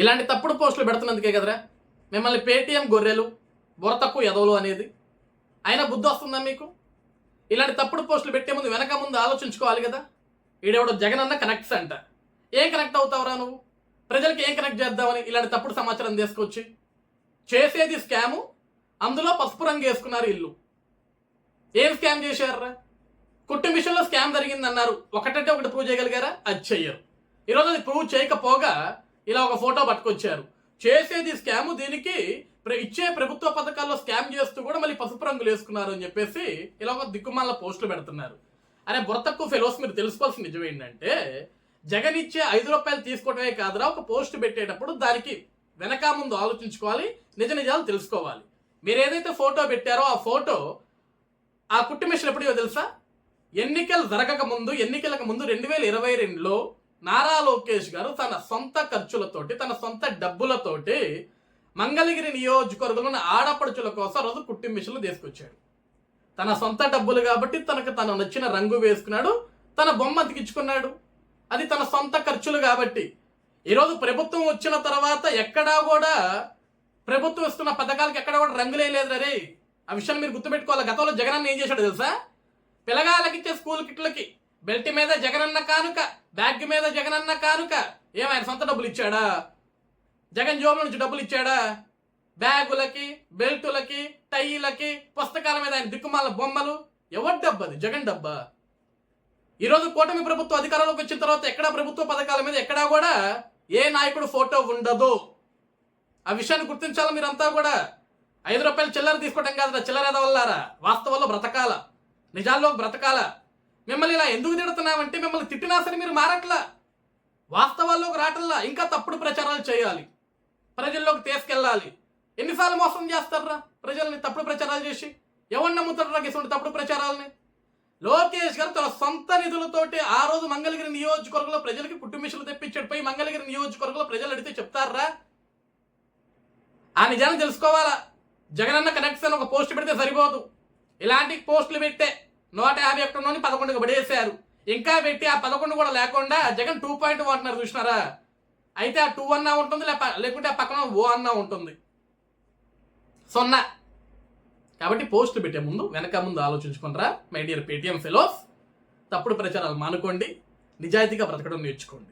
ఇలాంటి తప్పుడు పోస్టులు పెడుతున్నందుకే కదరా మిమ్మల్ని పేటీఎం గొర్రెలు, బుర్ర తక్కువ ఎదవలు అనేది. అయినా బుద్ధి వస్తుందా మీకు? ఇలాంటి తప్పుడు పోస్టులు పెట్టే ముందు వెనక ముందు ఆలోచించుకోవాలి కదా. ఈడెవడో జగన్ అన్న కనెక్ట్స్ అంట. ఏం కనెక్ట్ అవుతావురా నువ్వు? ప్రజలకి ఏం కనెక్ట్ చేద్దామని ఇలాంటి తప్పుడు సమాచారం తీసుకొచ్చి చేసేది స్కాము. అందులో పసుపు రంగు వేసుకున్నారు ఇల్లు. ఏం స్కామ్ చేశారా? కుట్టు మిషన్లో స్కామ్ జరిగిందన్నారు. ఒకటంటే ఒకటి ప్రూవ్ చేయగలిగారా? అది చెయ్యరు. ఈరోజు అది ప్రూవ్ చేయకపోగా ఇలా ఒక ఫోటో పట్టుకొచ్చారు. చేసేది స్కాము, దీనికి ఇచ్చే ప్రభుత్వ పథకాల్లో స్కామ్ చేస్తూ కూడా మళ్ళీ పసుపు రంగులు వేసుకున్నారు అని చెప్పేసి ఇలా ఒక దిక్కుమాల పోస్టులు పెడుతున్నారు. అరే బుర్ర తక్కువ ఫెలోస్, మీరు తెలుసుకోవాల్సిన నిజం ఏంటంటే జగన్ ఇచ్చే ₹5 తీసుకోవడమే కాదురా, ఒక పోస్ట్ పెట్టేటప్పుడు దానికి వెనక ముందు ఆలోచించుకోవాలి, నిజ నిజాలు తెలుసుకోవాలి. మీరు ఏదైతే ఫోటో పెట్టారో ఆ ఫోటో ఆ కుట్టు మిషన్ ఎప్పుడో తెలుసా? ఎన్నికలు జరగక ముందు, ఎన్నికలకు ముందు 2022లో నారా లోకేష్ గారు తన సొంత ఖర్చులతోటి, తన సొంత డబ్బులతోటి మంగళగిరి నియోజకవర్గంలోని ఆడపడుచుల కోసం రోజు కుట్టు మిషన్లు తీసుకొచ్చాడు. తన సొంత డబ్బులు కాబట్టి తనకు నచ్చిన రంగు వేసుకున్నాడు, తన బొమ్మ అతికించుకున్నాడు. అది తన సొంత ఖర్చులు కాబట్టి. ఈరోజు ప్రభుత్వం వచ్చిన తర్వాత ఎక్కడా కూడా ప్రభుత్వం ఇస్తున్న పథకాలకి ఎక్కడ కూడా రంగులే లేదు రే. ఆ విషయాన్ని మీరు గుర్తుపెట్టుకోవాలి. గతంలో జగనన్న ఏం చేశాడు తెలుసా? పిల్లగాళ్ళకి ఇచ్చే స్కూల్ కిట్లకి బెల్ట్ మీద జగనన్న కానుక, బ్యాగ్ మీద జగనన్న కానుక. ఏమైనా సొంత డబ్బులు ఇచ్చాడా? జగన్ జోబుల నుంచి డబ్బులు ఇచ్చాడా? బ్యాగులకి, బెల్టులకి, టైలకి, పుస్తకాల మీద ఆయన దిక్కుమాల బొమ్మలు. ఎవరి డబ్బు అది? జగన్ డబ్బా? ఈరోజు కూటమి ప్రభుత్వం అధికారంలోకి వచ్చిన తర్వాత ఎక్కడా ప్రభుత్వ పథకాల మీద ఎక్కడా కూడా ఏ నాయకుడు ఫోటో ఉండదు. ఆ విషయాన్ని గుర్తించాలి మీరంతా కూడా. ₹5 చిల్లర తీసుకోవడం కాదు, చిల్లర ఎదవల్లారా. వాస్తవంలో బ్రతకాల, నిజాల్లో బ్రతకాల. మిమ్మల్ని ఇలా ఎందుకు తిడుతున్నామంటే మిమ్మల్ని తిట్టినా సరే మీరు మారట్లా, వాస్తవాల్లోకి రావట్లా. ఇంకా తప్పుడు ప్రచారాలు చేయాలి, ప్రజల్లోకి తీసుకెళ్ళాలి. ఎన్నిసార్లు మోసం చేస్తారా ప్రజల్ని తప్పుడు ప్రచారాలు చేసి? ఎవరు నమ్ముతారా ఇటువంటి తప్పుడు ప్రచారాలని? లోకేష్ గారు తన సొంత నిధులతోటి ఆ రోజు మంగళగిరి నియోజకవర్గంలో ప్రజలకి కుట్టు మిషన్లు తెప్పించాడు. పోయి మంగళగిరి నియోజకవర్గంలో ప్రజలు అడిగితే చెప్తారా? ఆ నిజాన్ని తెలుసుకోవాలా. జగనన్న కనెక్షన్ ఒక పోస్ట్ పెడితే సరిపోదు. ఇలాంటి పోస్టులు పెట్టే 151 11కి పడేశారు. ఇంకా పెట్టి ఆ 11 కూడా లేకుండా జగన్ 2.1 అంటున్నారు, చూసినారా? అయితే ఆ 2 అన్నా ఉంటుంది, లేకుంటే ఆ పక్కన ఓ అన్నా ఉంటుంది. 0. కాబట్టి పోస్టులు పెట్టే ముందు వెనక ముందు ఆలోచించుకుంటారా మై డియర్ పేటీఎం ఫెలోస్. తప్పుడు ప్రచారాలు మానుకోండి, నిజాయితీగా బ్రతకడం నేర్చుకోండి.